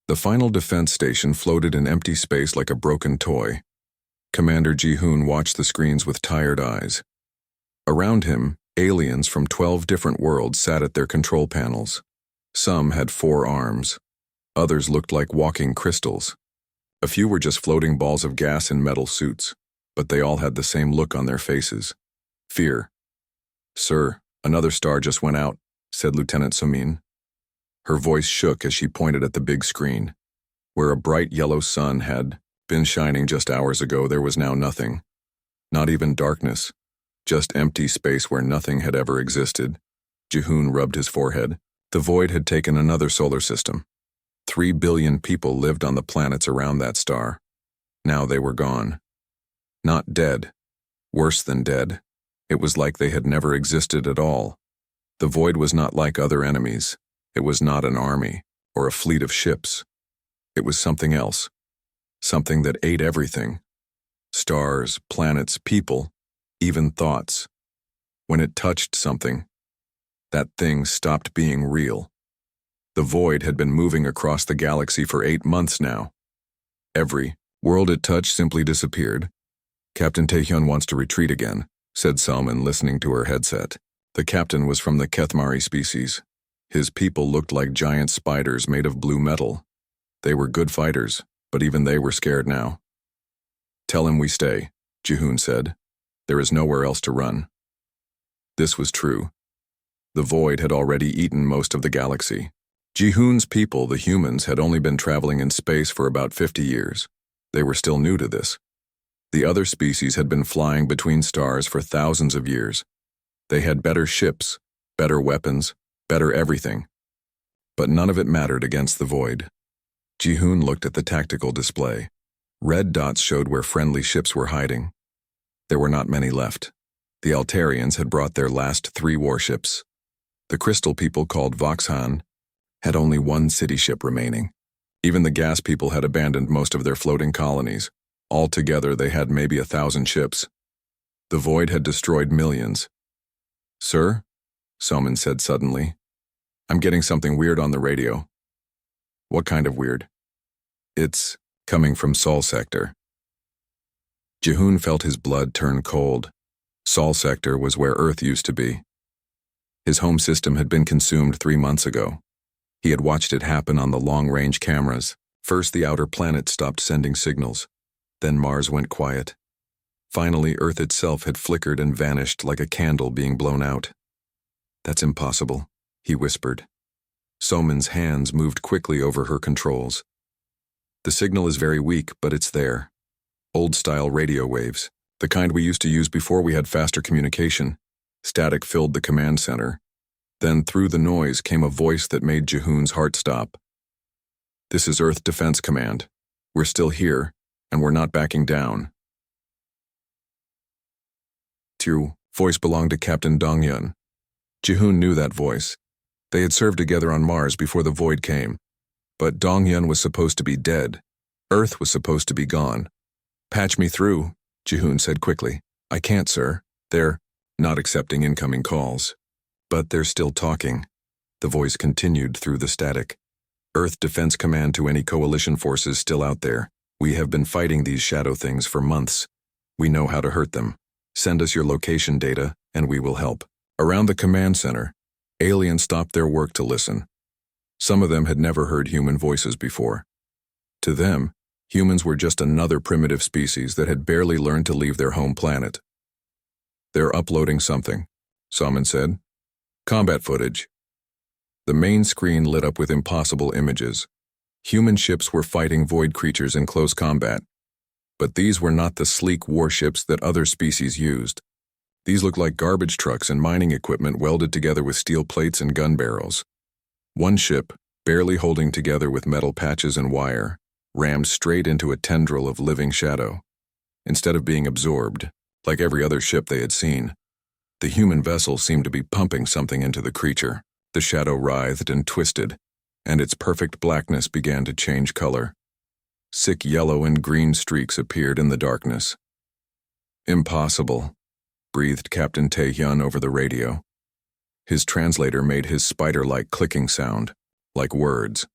The final defense station floated in empty space like a broken toy. Commander Ji-hoon watched the screens with tired eyes. Around him, aliens from 12 different worlds sat at their control panels. Some had 4 arms. Others looked like walking crystals. A few were just floating balls of gas in metal suits, but they all had the same look on their faces. Fear. "Sir, another star just went out," said Lieutenant Somin. Her voice shook as she pointed at the big screen. Where a bright yellow sun had been shining just hours ago, there was now nothing. Not even darkness. Just empty space where nothing had ever existed. Ji-hoon rubbed his forehead. The void had taken another solar system. 3 billion people lived on the planets around that star. Now they were gone. Not dead. Worse than dead. It was like they had never existed at all. The void was not like other enemies. It was not an army or a fleet of ships. It was something else. Something that ate everything. Stars, planets, people, even thoughts. When it touched something, that thing stopped being real. The void had been moving across the galaxy for 8 months now. Every world it touched simply disappeared. "Captain Taehyun wants to retreat again," said Salman, listening to her headset. The captain was from the Kethmari species. His people looked like giant spiders made of blue metal. They were good fighters, but even they were scared now. "Tell him we stay," Ji-hoon said. "There is nowhere else to run." This was true. The void had already eaten most of the galaxy. Ji-hoon's people, the humans, had only been traveling in space for about 50 years. They were still new to this. The other species had been flying between stars for thousands of years. They had better ships, better weapons, better everything. But none of it mattered against the void. Ji-hoon looked at the tactical display. Red dots showed where friendly ships were hiding. There were not many left. The Altarians had brought their last 3 warships. The crystal people called Voxhan had only 1 city ship remaining. Even the gas people had abandoned most of their floating colonies. Altogether, they had maybe 1,000 ships. The void had destroyed millions. "Sir?" Soman said suddenly. "I'm getting something weird on the radio." "What kind of weird?" "It's coming from Sol Sector." Ji-hoon felt his blood turn cold. Sol Sector was where Earth used to be. His home system had been consumed 3 months ago. He had watched it happen on the long-range cameras. First, the outer planets stopped sending signals. Then Mars went quiet. Finally, Earth itself had flickered and vanished like a candle being blown out. "That's impossible," he whispered. Soman's hands moved quickly over her controls. "The signal is very weak, but it's there. Old-style radio waves, the kind we used to use before we had faster communication." Static filled the command center. Then through the noise came a voice that made Ji-hoon's heart stop. "This is Earth Defense Command. We're still here, and we're not backing down." Voice belonged to Captain Dong-hyun. Ji-hoon knew that voice. They had served together on Mars before the void came. But Dong-hyun was supposed to be dead. Earth was supposed to be gone. "Patch me through," Ji-hoon said quickly. "I can't, sir. They're not accepting incoming calls." "But they're still talking." The voice continued through the static. "Earth Defense Command to any coalition forces still out there. We have been fighting these shadow things for months. We know how to hurt them. Send us your location data, and we will help." Around the command center, aliens stopped their work to listen. Some of them had never heard human voices before. To them, humans were just another primitive species that had barely learned to leave their home planet. "They're uploading something," Salman said. "Combat footage." The main screen lit up with impossible images. Human ships were fighting void creatures in close combat. But these were not the sleek warships that other species used. These looked like garbage trucks and mining equipment welded together with steel plates and gun barrels. One ship, barely holding together with metal patches and wire, rammed straight into a tendril of living shadow. Instead of being absorbed, like every other ship they had seen, the human vessel seemed to be pumping something into the creature. The shadow writhed and twisted, and its perfect blackness began to change color. Sick yellow and green streaks appeared in the darkness. "Impossible," breathed Captain Taehyun over the radio. His translator made his spider-like clicking sound, like words.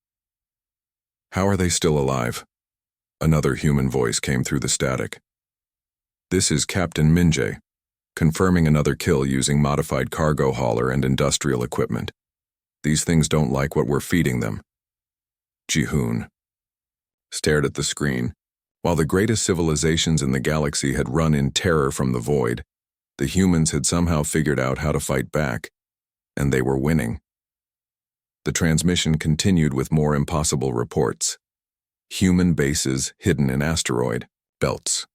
How are they still alive? Another human voice came through the static. This is Captain Minje, confirming another kill using modified cargo hauler and industrial equipment. These things don't like what we're feeding them. Ji-hoon stared at the screen. While the greatest civilizations in the galaxy had run in terror from the void, the humans had somehow figured out how to fight back, and they were winning. The transmission continued with more impossible reports. Human bases hidden in asteroid belts.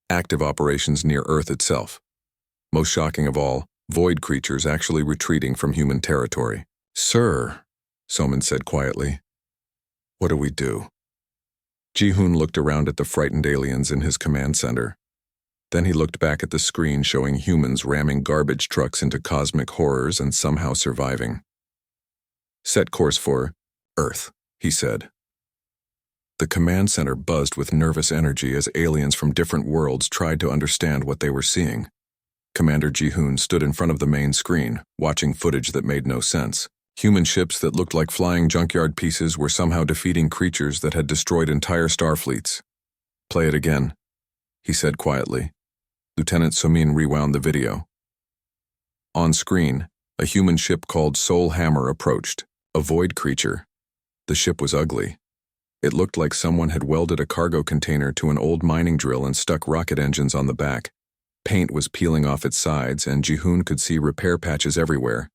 Active operations near Earth itself. Most shocking of all, void creatures actually retreating from human territory. "Sir," Soman said quietly, "what do we do?" Ji-hoon looked around at the frightened aliens in his command center. Then he looked back at the screen showing humans ramming garbage trucks into cosmic horrors and somehow surviving. "Set course for Earth," he said. The command center buzzed with nervous energy as aliens from different worlds tried to understand what they were seeing. Commander Ji-hoon stood in front of the main screen, watching footage that made no sense. Human ships that looked like flying junkyard pieces were somehow defeating creatures that had destroyed entire star fleets. "Play it again," he said quietly. Lieutenant Somin rewound the video. On screen, a human ship called Soul Hammer approached, a void creature. The ship was ugly. It looked like someone had welded a cargo container to an old mining drill and stuck rocket engines on the back. Paint was peeling off its sides, and Ji-hoon could see repair patches everywhere.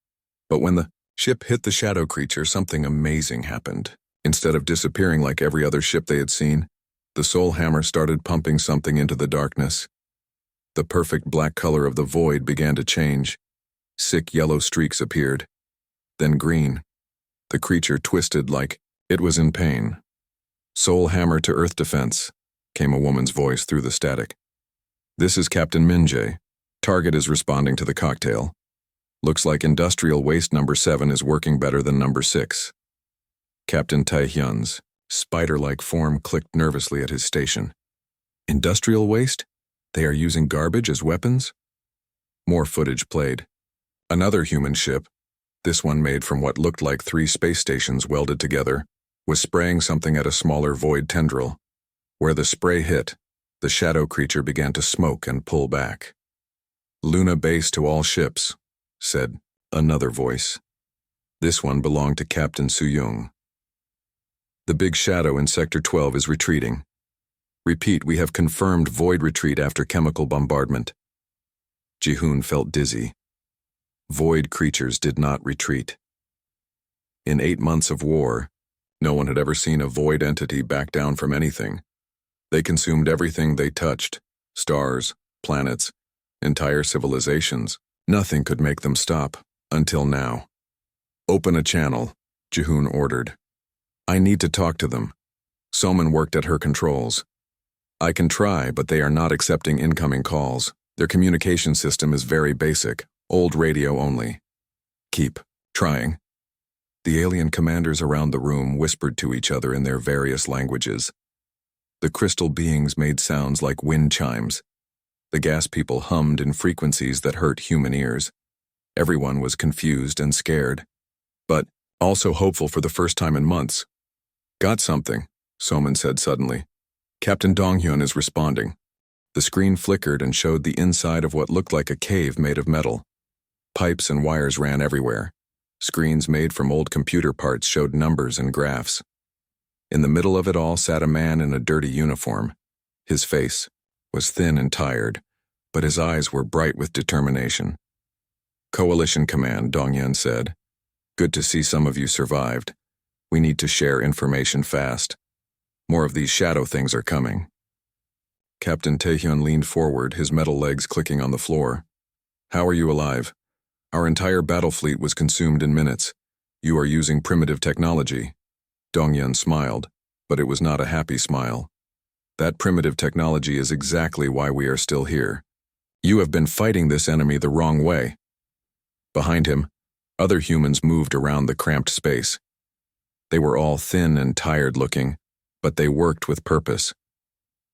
But when the ship hit the shadow creature, something amazing happened. Instead of disappearing like every other ship they had seen, the Soul Hammer started pumping something into the darkness. The perfect black color of the void began to change. Sick yellow streaks appeared. Then green. The creature twisted like it was in pain. "Soul Hammer to Earth defense," came a woman's voice through the static. "This is Captain Minje. Target is responding to the cocktail. Looks like industrial waste number 7 is working better than number 6. Captain Taehyun's spider-like form clicked nervously at his station. "Industrial waste? They are using garbage as weapons?" More footage played. Another human ship, this one made from what looked like 3 space stations welded together, was spraying something at a smaller void tendril. Where the spray hit, the shadow creature began to smoke and pull back. "Luna base to all ships," said another voice. This one belonged to Captain Soo-young. "The big shadow in Sector 12 is retreating. Repeat, we have confirmed void retreat after chemical bombardment." Ji-hoon felt dizzy. Void creatures did not retreat. In 8 months of war, no one had ever seen a void entity back down from anything. They consumed everything they touched: stars, planets, entire civilizations. Nothing could make them stop, until now. "Open a channel," Ji-hoon ordered. "I need to talk to them." Soman worked at her controls. "I can try, but they are not accepting incoming calls. Their communication system is very basic, old radio only." "Keep trying." The alien commanders around the room whispered to each other in their various languages. The crystal beings made sounds like wind chimes. The gas people hummed in frequencies that hurt human ears. Everyone was confused and scared, but also hopeful for the first time in months. "Got something," Soman said suddenly. "Captain Donghyun is responding." The screen flickered and showed the inside of what looked like a cave made of metal. Pipes and wires ran everywhere. Screens made from old computer parts showed numbers and graphs. In the middle of it all sat a man in a dirty uniform. His face was thin and tired, but his eyes were bright with determination. "Coalition Command," Donghyun said. "Good to see some of you survived. We need to share information fast. More of these shadow things are coming." Captain Taehyun leaned forward, his metal legs clicking on the floor. "How are you alive? Our entire battle fleet was consumed in minutes. You are using primitive technology." Donghyun smiled, but it was not a happy smile. "That primitive technology is exactly why we are still here. You have been fighting this enemy the wrong way." Behind him, other humans moved around the cramped space. They were all thin and tired-looking, but they worked with purpose.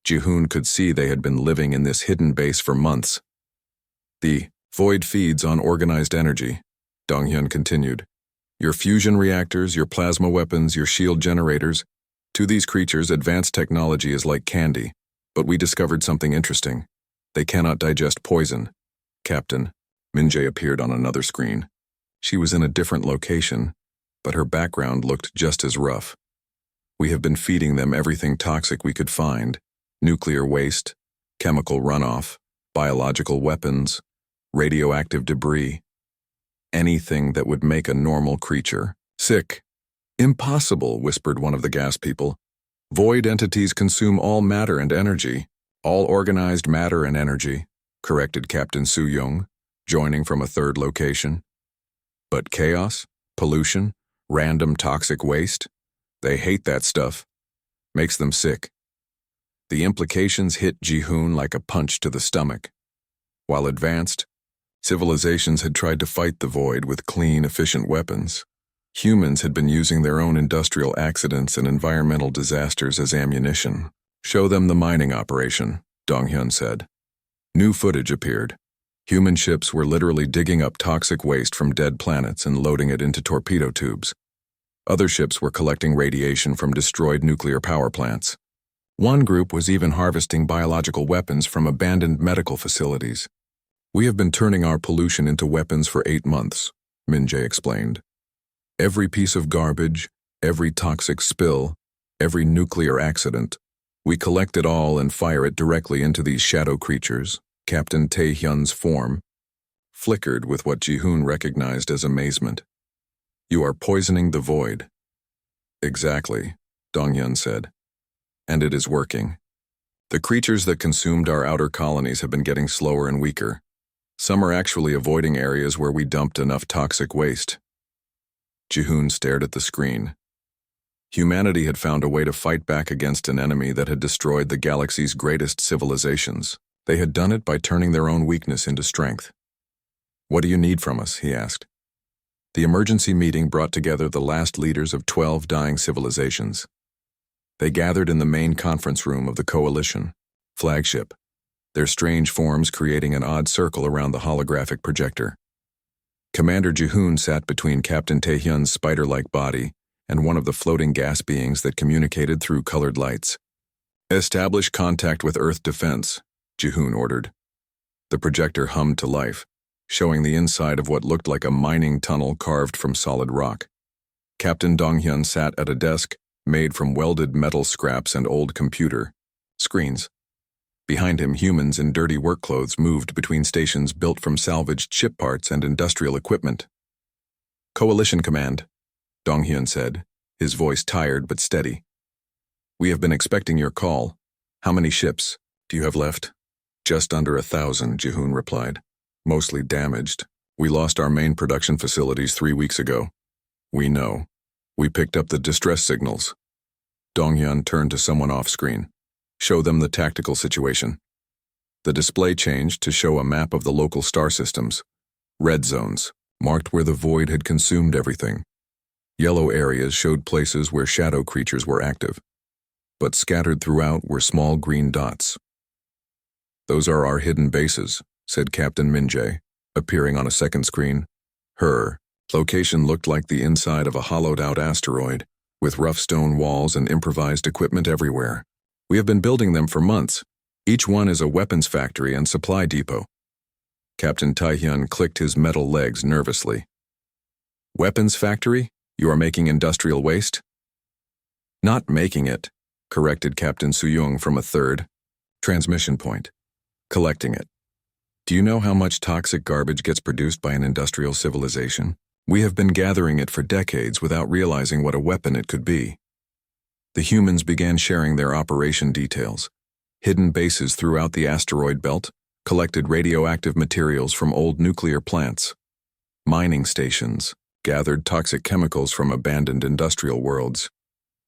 Ji-hoon could see they had been living in this hidden base for months. "The void feeds on organized energy," Donghyun continued. "Your fusion reactors, your plasma weapons, your shield generators, To these creatures, advanced technology is like candy, but we discovered something interesting. They cannot digest poison. Captain, Minjae appeared on another screen. She was in a different location, but her background looked just as rough. We have been feeding them everything toxic we could find: nuclear waste, chemical runoff, biological weapons, radioactive debris. Anything that would make a normal creature sick. Impossible, whispered one of the gas people. Void entities consume all matter and energy. All organized matter and energy, corrected Captain Su-young, joining from a third location. But chaos, pollution, random toxic waste, they hate that stuff. Makes them sick. The implications hit Ji-hoon like a punch to the stomach. While advanced, civilizations had tried to fight the void with clean, efficient weapons. Humans had been using their own industrial accidents and environmental disasters as ammunition. Show them the mining operation, Dong-hyun said. New footage appeared. Human ships were literally digging up toxic waste from dead planets and loading it into torpedo tubes. Other ships were collecting radiation from destroyed nuclear power plants. One group was even harvesting biological weapons from abandoned medical facilities. We have been turning our pollution into weapons for 8 months, Minjae explained. Every piece of garbage, every toxic spill, every nuclear accident, we collect it all and fire it directly into these shadow creatures. Captain Tae-hyun's form flickered with what Ji-hoon recognized as amazement. You are poisoning the void. Exactly, Dong-hyun said. And it is working. The creatures that consumed our outer colonies have been getting slower and weaker. Some are actually avoiding areas where we dumped enough toxic waste. Ji-hoon stared at the screen. Humanity had found a way to fight back against an enemy that had destroyed the galaxy's greatest civilizations. They had done it by turning their own weakness into strength. What do you need from us? He asked. The emergency meeting brought together the last leaders of 12 dying civilizations. They gathered in the main conference room of the Coalition, flagship, their strange forms creating an odd circle around the holographic projector. Commander Ji-hoon sat between Captain Tae-hyun's spider-like body and one of the floating gas beings that communicated through colored lights. Establish contact with Earth Defense, Ji-hoon ordered. The projector hummed to life, showing the inside of what looked like a mining tunnel carved from solid rock. Captain Dong-hyun sat at a desk made from welded metal scraps and old computer screens. Behind him, humans in dirty work clothes moved between stations built from salvaged ship parts and industrial equipment. Coalition Command, Dong-hyun said, his voice tired but steady. We have been expecting your call. How many ships do you have left? Just under 1,000, Ji-hoon replied. Mostly damaged. We lost our main production facilities 3 weeks ago. We know. We picked up the distress signals. Dong-hyun turned to someone off-screen. Show them the tactical situation. The display changed to show a map of the local star systems. Red zones marked where the void had consumed everything. Yellow areas showed places where shadow creatures were active. But scattered throughout were small green dots. Those are our hidden bases, said Captain Minjae, appearing on a second screen. Her location looked like the inside of a hollowed-out asteroid, with rough stone walls and improvised equipment everywhere. We have been building them for months. Each one is a weapons factory and supply depot. Captain Tae-hyun clicked his metal legs nervously. Weapons factory? You are making industrial waste? Not making it, corrected Captain Su-young from a third. Transmission point. Collecting it. Do you know how much toxic garbage gets produced by an industrial civilization? We have been gathering it for decades without realizing what a weapon it could be. The humans began sharing their operation details. Hidden bases throughout the asteroid belt collected radioactive materials from old nuclear plants. Mining stations gathered toxic chemicals from abandoned industrial worlds.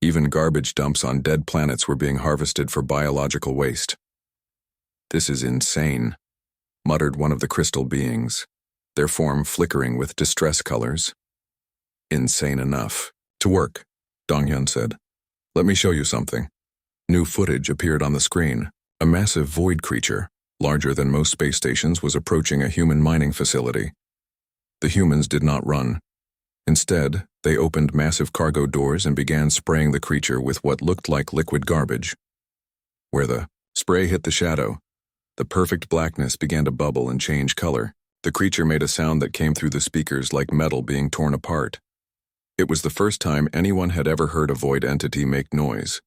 Even garbage dumps on dead planets were being harvested for biological waste. This is insane, muttered one of the crystal beings, their form flickering with distress colors. Insane enough. To work, Dong-hyun said. Let me show you something. New footage appeared on the screen. A massive void creature, larger than most space stations, was approaching a human mining facility. The humans did not run. Instead, they opened massive cargo doors and began spraying the creature with what looked like liquid garbage. Where the spray hit the shadow, the perfect blackness began to bubble and change color. The creature made a sound that came through the speakers like metal being torn apart. It was the first time anyone had ever heard a void entity make noise.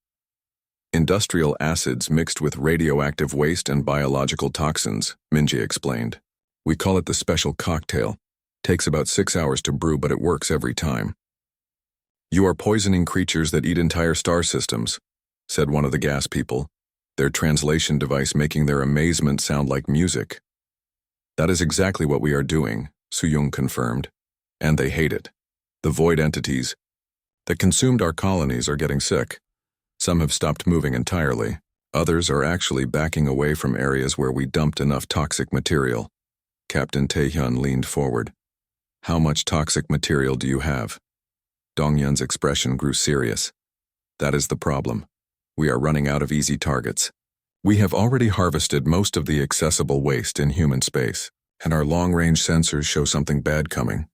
Industrial acids mixed with radioactive waste and biological toxins, Minji explained. We call it the special cocktail. Takes about 6 hours to brew, but it works every time. You are poisoning creatures that eat entire star systems, said one of the gas people, their translation device making their amazement sound like music. That is exactly what we are doing, Suyung confirmed, and they hate it. The void entities that consumed our colonies are getting sick. Some have stopped moving entirely. Others are actually backing away from areas where we dumped enough toxic material. Captain Taehyun leaned forward. How much toxic material do you have? Dongyun's expression grew serious. That is the problem. We are running out of easy targets. We have already harvested most of the accessible waste in human space, and our long-range sensors show something bad coming.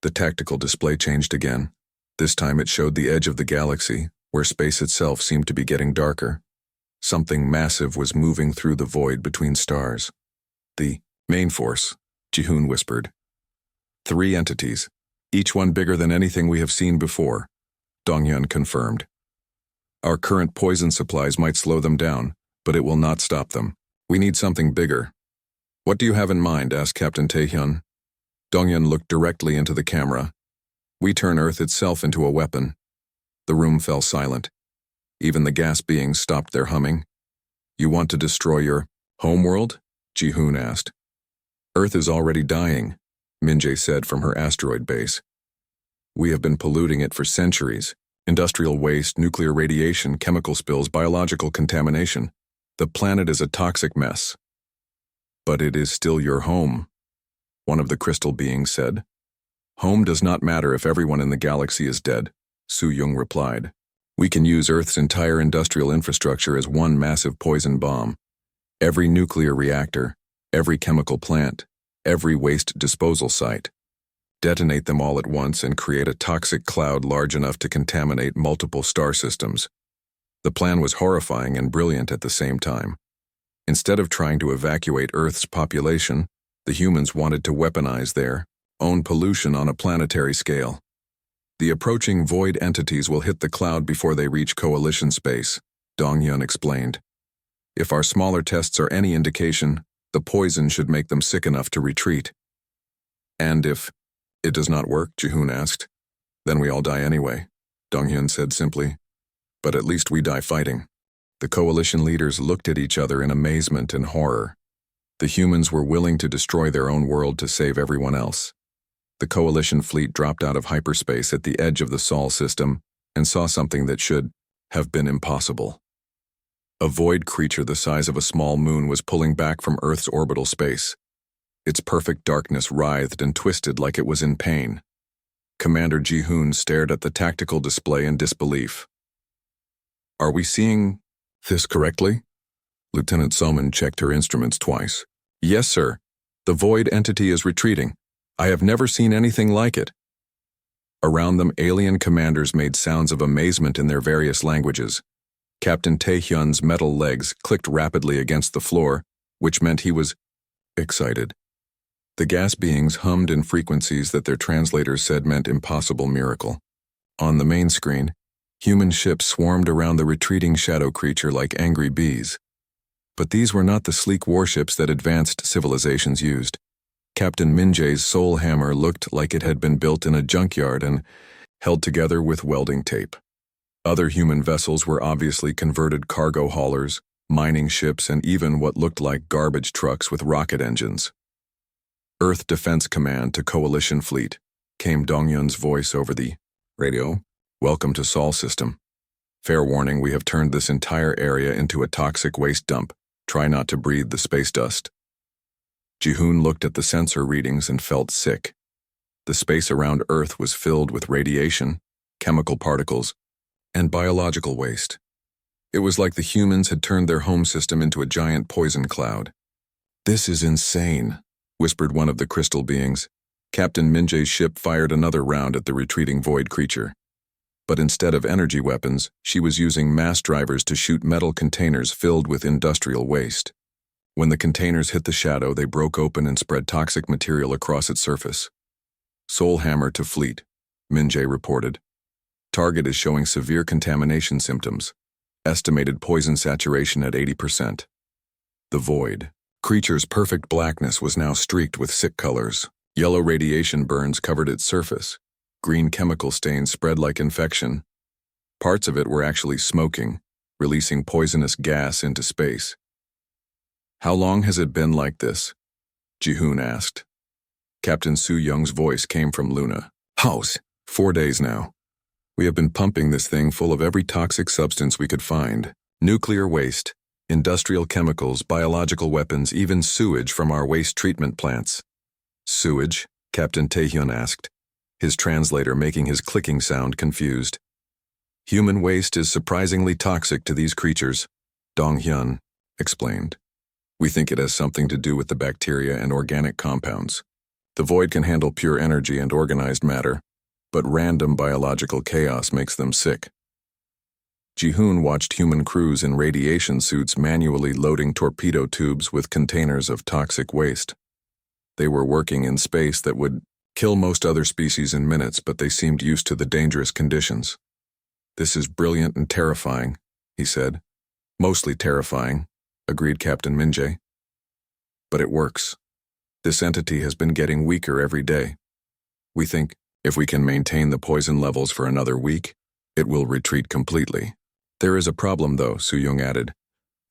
The tactical display changed again. This time it showed the edge of the galaxy, where space itself seemed to be getting darker. Something massive was moving through the void between stars. The main force, Jihoon whispered. 3 entities, each one bigger than anything we have seen before, Dongyun confirmed. Our current poison supplies might slow them down, but it will not stop them. We need something bigger. What do you have in mind? Asked Captain Taehyun. Dongyun looked directly into the camera. We turn Earth itself into a weapon. The room fell silent. Even the gas beings stopped their humming. You want to destroy your homeworld? Jihoon asked. Earth is already dying, Minjae said from her asteroid base. We have been polluting it for centuries. Industrial waste, nuclear radiation, chemical spills, biological contamination. The planet is a toxic mess. But it is still your home, one of the crystal beings said. Home does not matter if everyone in the galaxy is dead, Suyung replied. We can use Earth's entire industrial infrastructure as one massive poison bomb. Every nuclear reactor, every chemical plant, every waste disposal site. Detonate them all at once and create a toxic cloud large enough to contaminate multiple star systems. The plan was horrifying and brilliant at the same time. Instead of trying to evacuate Earth's population, the humans wanted to weaponize their own pollution on a planetary scale. The approaching void entities will hit the cloud before they reach coalition space, Dongyun explained. If our smaller tests are any indication, the poison should make them sick enough to retreat. And if it does not work, Jihoon asked, then we all die anyway, Dongyun said simply. But at least we die fighting. The coalition leaders looked at each other in amazement and horror. The humans were willing to destroy their own world to save everyone else. The coalition fleet dropped out of hyperspace at the edge of the Sol system and saw something that should have been impossible. A void creature the size of a small moon was pulling back from Earth's orbital space. Its perfect darkness writhed and twisted like it was in pain. Commander Jihoon stared at the tactical display in disbelief. Are we seeing this correctly? Lieutenant Soman checked her instruments twice. Yes, sir. The void entity is retreating. I have never seen anything like it. Around them, alien commanders made sounds of amazement in their various languages. Captain Taehyun's metal legs clicked rapidly against the floor, which meant he was excited. The gas beings hummed in frequencies that their translators said meant impossible miracle. On the main screen, human ships swarmed around the retreating shadow creature like angry bees. But these were not the sleek warships that advanced civilizations used. Captain Minjae's soul hammer looked like it had been built in a junkyard and held together with welding tape. Other human vessels were obviously converted cargo haulers, mining ships, and even what looked like garbage trucks with rocket engines. Earth Defense Command to Coalition Fleet, came Dongyun's voice over the radio. Welcome to Sol System. Fair warning, we have turned this entire area into a toxic waste dump. Try not to breathe the space dust. Jihoon looked at the sensor readings and felt sick. The space around Earth was filled with radiation, chemical particles, and biological waste. It was like the humans had turned their home system into a giant poison cloud. This is insane, whispered one of the crystal beings. Captain Minje's ship fired another round at the retreating void creature. But instead of energy weapons, she was using mass drivers to shoot metal containers filled with industrial waste. When the containers hit the shadow, they broke open and spread toxic material across its surface. Soul hammer to fleet, Minje reported. Target is showing severe contamination symptoms. Estimated poison saturation at 80%. The void creature's perfect blackness was now streaked with sick colors. Yellow radiation burns covered its surface. Green chemical stains spread like infection. Parts of it were actually smoking, releasing poisonous gas into space. How long has it been like this? Ji-hoon asked. Captain Su-young's voice came from Luna. 4 days now. We have been pumping this thing full of every toxic substance we could find. Nuclear waste, industrial chemicals, biological weapons, even sewage from our waste treatment plants. Sewage? Captain Taehyun asked, his translator making his clicking sound confused. Human waste is surprisingly toxic to these creatures, Dong-hyun explained. We think it has something to do with the bacteria and organic compounds. The void can handle pure energy and organized matter, but random biological chaos makes them sick. Ji-hoon watched human crews in radiation suits manually loading torpedo tubes with containers of toxic waste. They were working in space that would kill most other species in minutes, but they seemed used to the dangerous conditions. This is brilliant and terrifying, he said. Mostly terrifying, agreed Captain Minje. But it works. This entity has been getting weaker every day. We think if we can maintain the poison levels for another week, it will retreat completely. There is a problem though, Su-young added.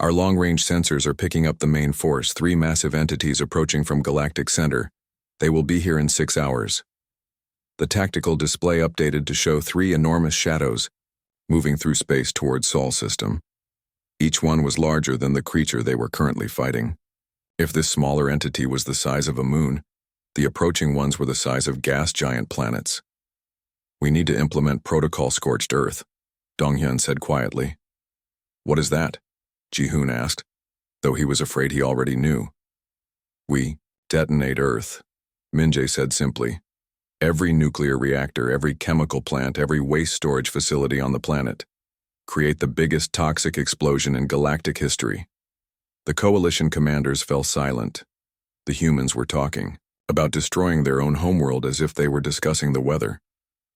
Our long-range sensors are picking up the main force, 3 massive entities approaching from Galactic Center. They will be here in 6 hours. The tactical display updated to show 3 enormous shadows moving through space towards Sol system. Each one was larger than the creature they were currently fighting. If this smaller entity was the size of a moon, the approaching ones were the size of gas giant planets. We need to implement Protocol Scorched Earth, Dong-hyun said quietly. What is that? Ji-hoon asked, though he was afraid he already knew. We detonate Earth, Minje said simply. Every nuclear reactor, every chemical plant, every waste storage facility on the planet. Create the biggest toxic explosion in galactic history. The coalition commanders fell silent. The humans were talking about destroying their own homeworld as if they were discussing the weather.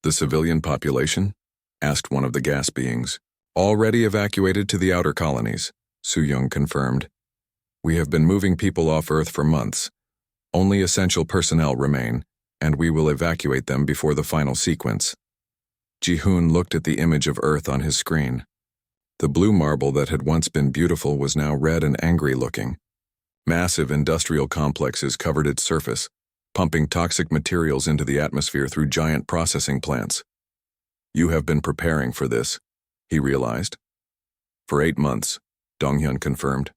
The civilian population? Asked one of the gas beings. Already evacuated to the outer colonies, Su-young confirmed. We have been moving people off Earth for months. Only essential personnel remain, and we will evacuate them before the final sequence. Ji-hoon looked at the image of Earth on his screen. The blue marble that had once been beautiful was now red and angry looking. Massive industrial complexes covered its surface, pumping toxic materials into the atmosphere through giant processing plants. You have been preparing for this, he realized. For 8 months, Dong-hyun confirmed.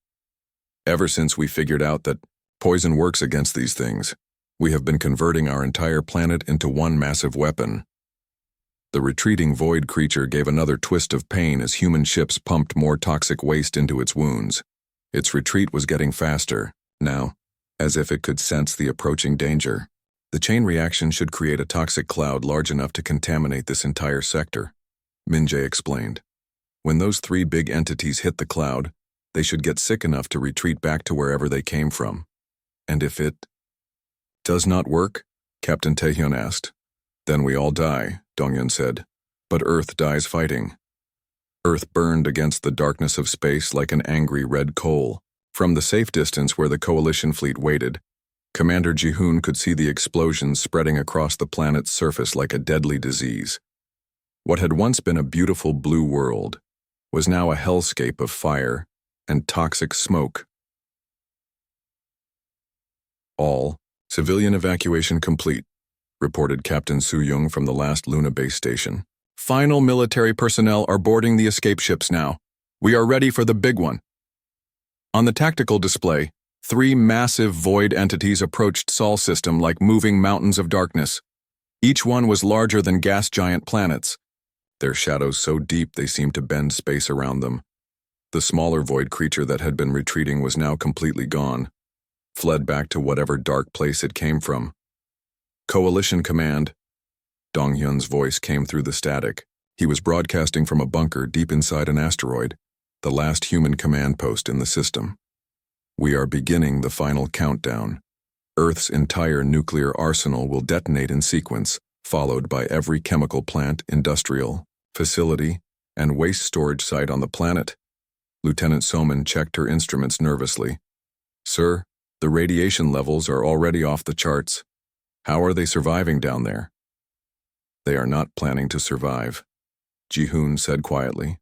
Ever since we figured out that poison works against these things, we have been converting our entire planet into one massive weapon. The retreating void creature gave another twist of pain as human ships pumped more toxic waste into its wounds. Its retreat was getting faster, now, as if it could sense the approaching danger. The chain reaction should create a toxic cloud large enough to contaminate this entire sector, Minje explained. When those 3 big entities hit the cloud, they should get sick enough to retreat back to wherever they came from. And if it does not work? Captain Taehyun asked. Then we all die, Dong-hyun said. But Earth dies fighting. Earth burned against the darkness of space like an angry red coal. From the safe distance where the coalition fleet waited, Commander Ji-hoon could see the explosions spreading across the planet's surface like a deadly disease. What had once been a beautiful blue world was now a hellscape of fire and toxic smoke. All civilian evacuation complete, reported Captain Su-young from the last Luna base station. Final military personnel are boarding the escape ships now. We are ready for the big one. On the tactical display, 3 massive void entities approached Sol system like moving mountains of darkness. Each one was larger than gas giant planets, their shadows so deep they seemed to bend space around them. The smaller void creature that had been retreating was now completely gone, fled back to whatever dark place it came from. Coalition Command. Dong-hyun's voice came through the static. He was broadcasting from a bunker deep inside an asteroid, the last human command post in the system. We are beginning the final countdown. Earth's entire nuclear arsenal will detonate in sequence, followed by every chemical plant, industrial facility, and waste storage site on the planet. Lieutenant Soman checked her instruments nervously. Sir, the radiation levels are already off the charts. How are they surviving down there? They are not planning to survive, Ji-hoon said quietly.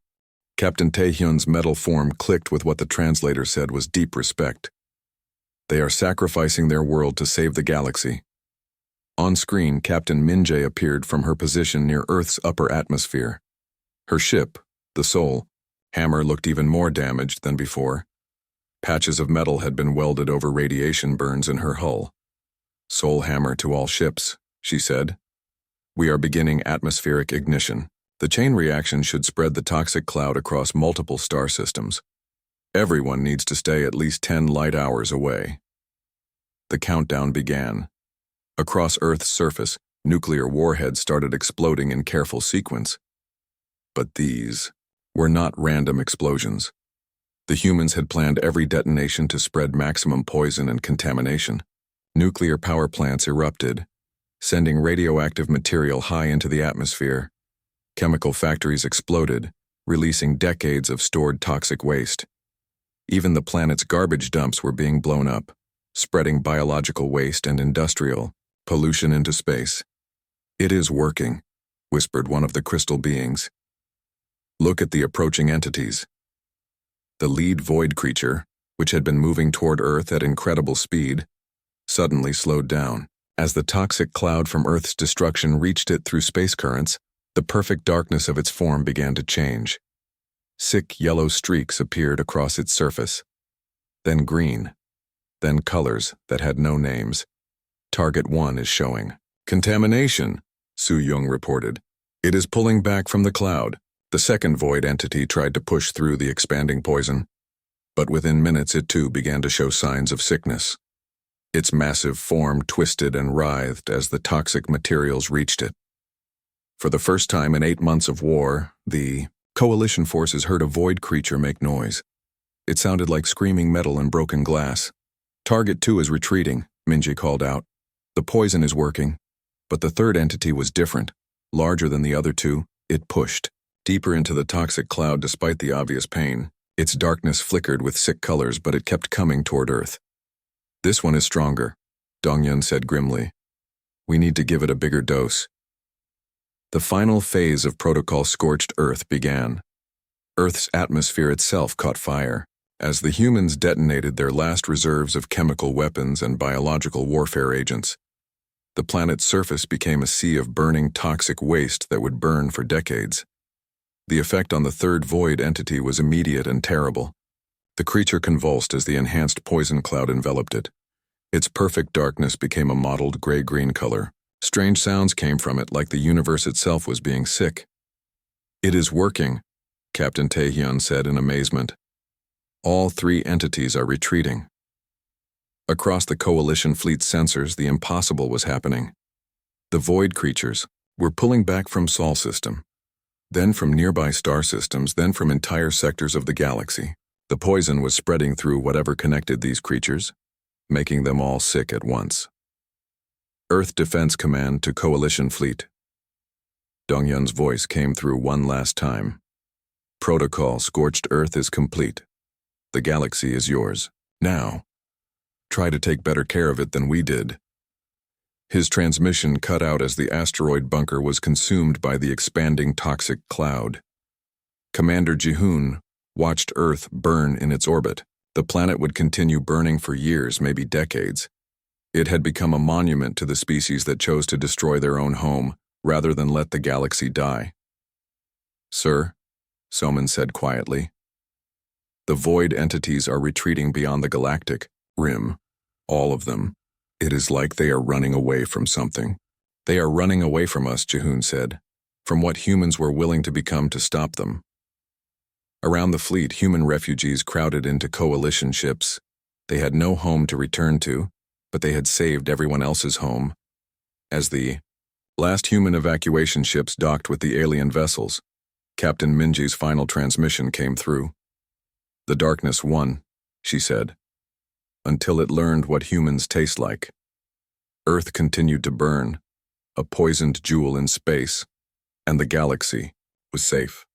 Captain Tae-hyun's metal form clicked with what the translator said was deep respect. They are sacrificing their world to save the galaxy. On screen, Captain Min-jae appeared from her position near Earth's upper atmosphere. Her ship, the Soul Hammer, looked even more damaged than before. Patches of metal had been welded over radiation burns in her hull. Soul Hammer to all ships, she said. We are beginning atmospheric ignition. The chain reaction should spread the toxic cloud across multiple star systems. Everyone needs to stay at least 10 light hours away. The countdown began. Across Earth's surface, nuclear warheads started exploding in careful sequence. But these were not random explosions. The humans had planned every detonation to spread maximum poison and contamination. Nuclear power plants erupted, sending radioactive material high into the atmosphere. Chemical factories exploded, releasing decades of stored toxic waste. Even the planet's garbage dumps were being blown up, spreading biological waste and industrial pollution into space. It is working, whispered one of the crystal beings. Look at the approaching entities. The lead void creature, which had been moving toward Earth at incredible speed, suddenly slowed down. As the toxic cloud from Earth's destruction reached it through space currents, the perfect darkness of its form began to change. Sick yellow streaks appeared across its surface. Then green. Then colors that had no names. Target 1 is showing. Contamination, Su-young reported. It is pulling back from the cloud. The second void entity tried to push through the expanding poison, but within minutes it too began to show signs of sickness. Its massive form twisted and writhed as the toxic materials reached it. For the first time in 8 months of war, the coalition forces heard a void creature make noise. It sounded like screaming metal and broken glass. Target 2 is retreating, Min-jae called out. The poison is working, but the third entity was different. Larger than the other two, it pushed deeper into the toxic cloud despite the obvious pain. Its darkness flickered with sick colors, but it kept coming toward Earth. This one is stronger, Dong-hyun said grimly. We need to give it a bigger dose. The final phase of Protocol Scorched Earth began. Earth's atmosphere itself caught fire, as the humans detonated their last reserves of chemical weapons and biological warfare agents. The planet's surface became a sea of burning toxic waste that would burn for decades. The effect on the third void entity was immediate and terrible. The creature convulsed as the enhanced poison cloud enveloped it. Its perfect darkness became a mottled gray-green color. Strange sounds came from it, like the universe itself was being sick. It is working, Captain Tae-hyun said in amazement. All 3 entities are retreating. Across the coalition fleet's sensors, the impossible was happening. The void creatures were pulling back from Sol system, then from nearby star systems, then from entire sectors of the galaxy. The poison was spreading through whatever connected these creatures, making them all sick at once. Earth Defense Command to Coalition Fleet. Dong-hyun's voice came through one last time. Protocol Scorched Earth is complete. The galaxy is yours. Now, try to take better care of it than we did. His transmission cut out as the asteroid bunker was consumed by the expanding toxic cloud. Commander Ji-hoon watched Earth burn in its orbit. The planet would continue burning for years, maybe decades. It had become a monument to the species that chose to destroy their own home rather than let the galaxy die. Sir, Soman said quietly, the void entities are retreating beyond the galactic rim. All of them. It is like they are running away from something. They are running away from us, Ji-hoon said, from what humans were willing to become to stop them. Around the fleet, human refugees crowded into coalition ships. They had no home to return to, but they had saved everyone else's home. As the last human evacuation ships docked with the alien vessels, Captain Minji's final transmission came through. "The darkness won," she said, "until it learned what humans taste like. Earth continued to burn, a poisoned jewel in space, and the galaxy was safe."